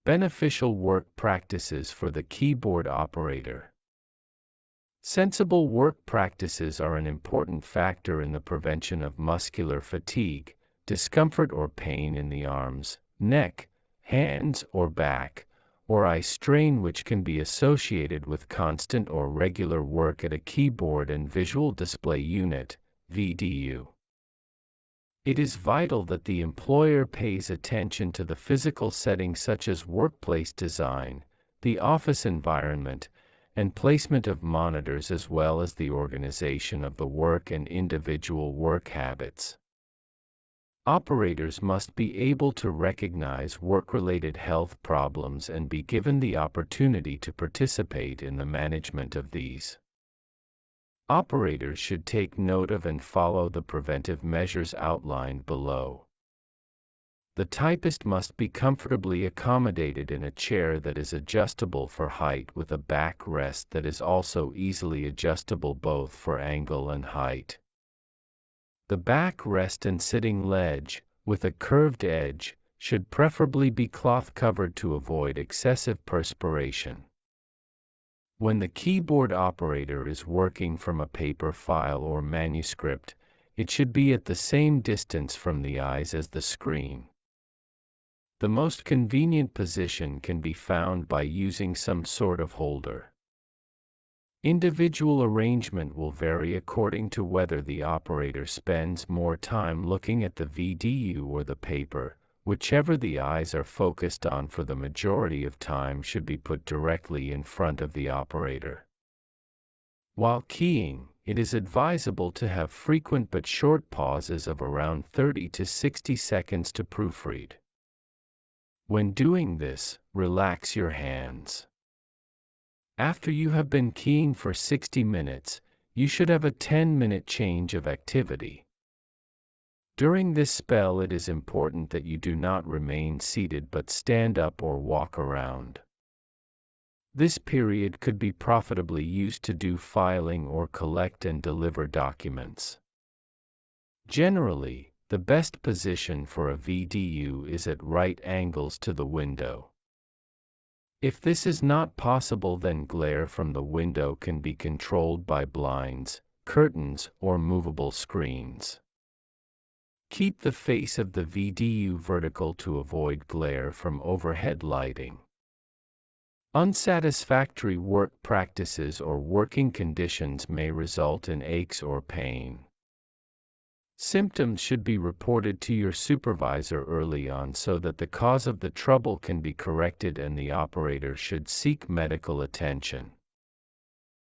Beneficial work practices for the keyboard operator. Sensible work practices are an important factor in the prevention of muscular fatigue, discomfort or pain in the arms, neck, hands or back, or eye strain which can be associated with constant or regular work at a keyboard and visual display unit, VDU. It is vital that the employer pays attention to the physical settings such as workplace design, the office environment, and placement of monitors as well as the organization of the work and individual work habits. Operators must be able to recognize work-related health problems and be given the opportunity to participate in the management of these. Operators should take note of and follow the preventive measures outlined below. The typist must be comfortably accommodated in a chair that is adjustable for height with a backrest that is also easily adjustable both for angle and height. The backrest and sitting ledge, with a curved edge, should preferably be cloth covered to avoid excessive perspiration. When the keyboard operator is working from a paper file or manuscript, it should be at the same distance from the eyes as the screen. The most convenient position can be found by using some sort of holder. Individual arrangement will vary according to whether the operator spends more time looking at the VDU or the paper. Whichever the eyes are focused on for the majority of time should be put directly in front of the operator. While keying, it is advisable to have frequent but short pauses of around 30 to 60 seconds to proofread. When doing this, relax your hands. After you have been keying for 60 minutes, you should have a 10-minute change of activity. During this spell, it is important that you do not remain seated but stand up or walk around. This period could be profitably used to do filing or collect and deliver documents. Generally, the best position for a VDU is at right angles to the window. If this is not possible, then glare from the window can be controlled by blinds, curtains, or movable screens. Keep the face of the VDU vertical to avoid glare from overhead lighting. Unsatisfactory work practices or working conditions may result in aches or pain. Symptoms should be reported to your supervisor early on so that the cause of the trouble can be corrected and the operator should seek medical attention.